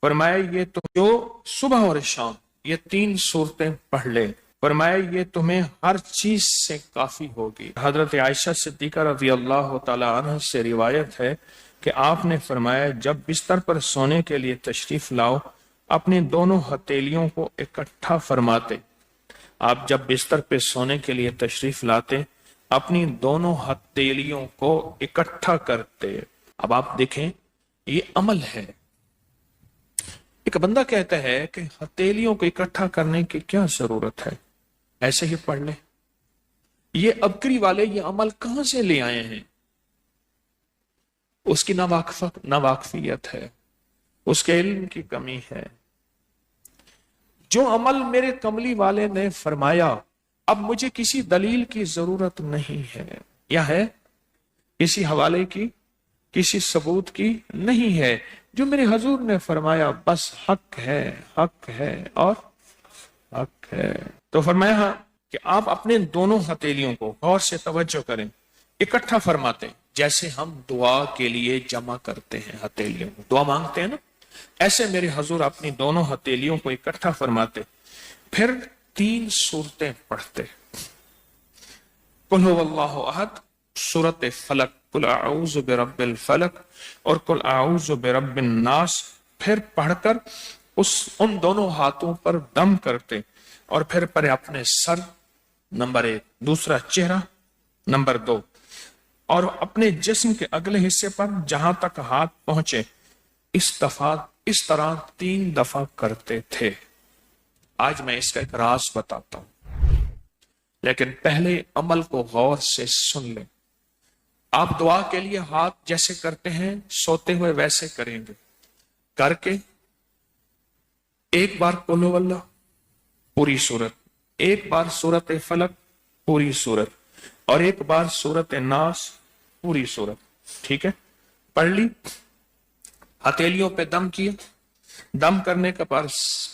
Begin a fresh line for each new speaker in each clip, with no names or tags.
فرمایا یہ تو جو صبح اور شام یہ 3 صورتیں پڑھ لے، فرمایا یہ تمہیں ہر چیز سے کافی ہوگی۔ حضرت عائشہ صدیقہ رضی اللہ تعالی عنہ سے روایت ہے کہ آپ نے فرمایا جب بستر پر سونے کے لیے تشریف لاؤ اپنی دونوں ہتھیلیوں کو اکٹھا فرماتے۔ آپ جب بستر پہ سونے کے لیے تشریف لاتے اپنی دونوں ہتھیلیوں کو اکٹھا کرتے۔ اب آپ دیکھیں یہ عمل ہے۔ ایک بندہ کہتا ہے کہ ہتھیلیوں کو اکٹھا کرنے کی کیا ضرورت ہے، ایسے ہی پڑھ لیں۔ یہ ابکری والے یہ عمل کہاں سے لے آئے ہیں؟ اس کی ناواقفیت ہے، اس کے علم کی کمی ہے۔ جو عمل میرے کملی والے نے فرمایا اب مجھے کسی دلیل کی ضرورت نہیں ہے، یا ہے کسی حوالے کی، کسی ثبوت کی نہیں ہے۔ جو میرے حضور نے فرمایا بس حق ہے، حق ہے اور حق ہے۔ تو فرمایا کہ آپ اپنے دونوں ہتھیلیوں کو غور سے توجہ کریں، اکٹھا فرماتے جیسے ہم دعا کے لیے جمع کرتے ہیں ہتھیلیوں کو، دعا مانگتے ہیں نا، ایسے میرے حضور اپنی دونوں ہتھیلیوں کو اکٹھا فرماتے، پھر 3 صورتیں پڑھتے۔ قل هو اللہ احد، سورۃ فلق، قل اعوذ برب الفلق اور قل اعوذ برب الناس، پھر پڑھ کر ان دونوں ہاتھوں پر دم کرتے اور پھر پر اپنے سر نمبر 1، دوسرا چہرہ نمبر 2، اور اپنے جسم کے اگلے حصے پر جہاں تک ہاتھ پہنچے اس طرح 3 دفعہ کرتے تھے۔ آج میں اس کا ایک راز بتاتا ہوں، لیکن پہلے عمل کو غور سے سن لیں۔ آپ دعا کے لیے ہاتھ جیسے کرتے ہیں سوتے ہوئے ویسے کریں گے، کر کے ایک بار قل هو اللہ پوری صورت، ایک بار سورۃ فلق پوری صورت، اور ایک بار سورۃ ناس پوری صورت۔ ٹھیک ہے، پڑھ لی، ہتھیلیوں پہ دم کیا۔ دم کرنے کے بعد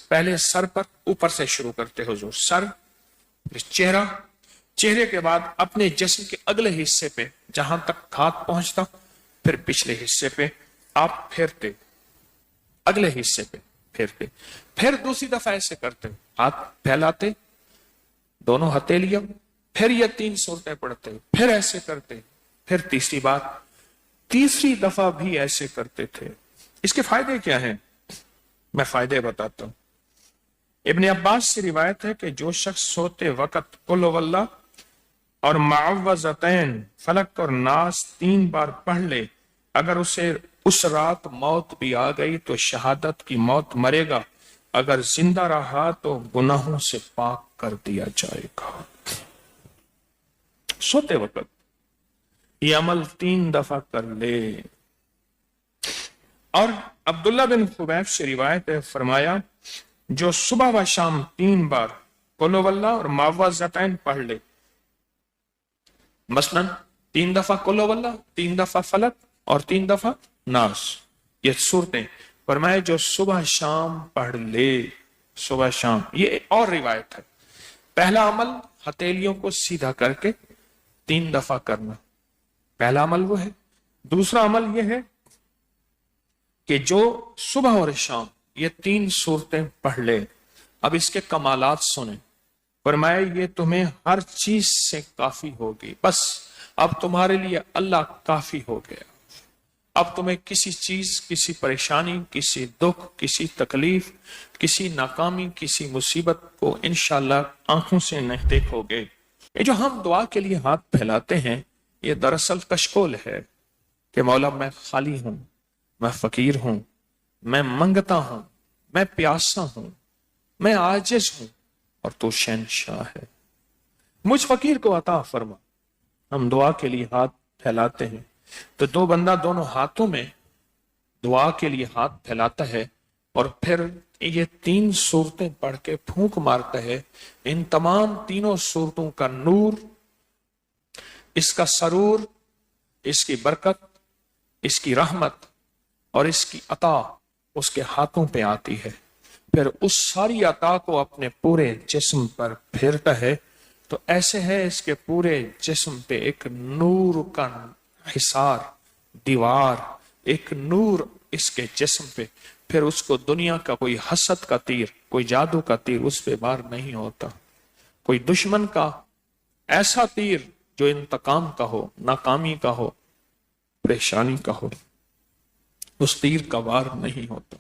پہلے سر پر، اوپر سے شروع کرتے حضور، سر، پھر چہرہ، چہرے کے بعد اپنے جسم کے اگلے حصے پہ جہاں تک ہاتھ پہنچتا، پھر پچھلے حصے پہ آپ پھیرتے، اگلے حصے پہ پھیرتے، پھر دوسری دفعہ ایسے کرتے، ہاتھ پھیلاتے دونوں ہتھیلیاں، پھر یہ 3 صورتیں پڑھتے، پھر ایسے کرتے، پھر تیسری دفعہ بھی ایسے کرتے تھے۔ اس کے فائدے کیا ہیں؟ میں فائدے بتاتا ہوں۔ ابن عباس سے روایت ہے کہ جو شخص سوتے وقت قل هو اللہ اور معوذتین فلق اور ناس 3 بار پڑھ لے، اگر اسے اس رات موت بھی آ گئی تو شہادت کی موت مرے گا، اگر زندہ رہا تو گناہوں سے پاک کر دیا جائے گا۔ سوتے وقت یہ عمل 3 دفعہ کر لے۔ اور عبداللہ بن خبیب سے روایت ہے، فرمایا جو صبح و شام 3 بار قل هو اللہ اور معوذتین پڑھ لے، مثلا 3 دفعہ قل هو اللہ، 3 دفعہ فلق اور 3 دفعہ ناس، یہ صورتیں، فرمایا جو صبح شام پڑھ لے، صبح شام۔ یہ اور روایت ہے، پہلا عمل ہتھیلیوں کو سیدھا کر کے 3 دفعہ کرنا، پہلا عمل وہ ہے۔ دوسرا عمل یہ ہے کہ جو صبح اور شام یہ 3 صورتیں پڑھ لے۔ اب اس کے کمالات سنیں، فرمایا یہ تمہیں ہر چیز سے کافی ہوگی، بس اب تمہارے لیے اللہ کافی ہو گیا۔ اب تمہیں کسی چیز، کسی پریشانی، کسی دکھ، کسی تکلیف، کسی ناکامی، کسی مصیبت کو انشاءاللہ آنکھوں سے نہیں دیکھو گے۔ یہ جو ہم دعا کے لیے ہاتھ پھیلاتے ہیں یہ دراصل کشکول ہے کہ مولا میں خالی ہوں، میں فقیر ہوں، میں منگتا ہوں، میں پیاسا ہوں، میں عاجز ہوں اور تو شہنشاہ ہے، مجھ فقیر کو عطا فرما۔ ہم دعا کے لیے ہاتھ پھیلاتے ہیں تو دو بندہ دونوں ہاتھوں میں دعا کے لیے ہاتھ پھیلاتا ہے اور پھر یہ 3 صورتیں پڑھ کے پھونک مارتا ہے۔ ان تمام 3 صورتوں کا نور، اس کا سرور، اس کی برکت، اس کی رحمت اور اس کی عطا اس کے ہاتھوں پہ آتی ہے، پھر اس ساری عطا کو اپنے پورے جسم پر پھیرتا ہے تو ایسے ہے اس کے پورے جسم پہ ایک نور کا حصار، دیوار، ایک نور اس کے جسم پہ پھر اس کو دنیا کا کوئی حسد کا تیر، کوئی جادو کا تیر اس پہ وار نہیں ہوتا، کوئی دشمن کا ایسا تیر جو انتقام کا ہو، ناکامی کا ہو، پریشانی کا ہو، اس تیر کا وار نہیں ہوتا۔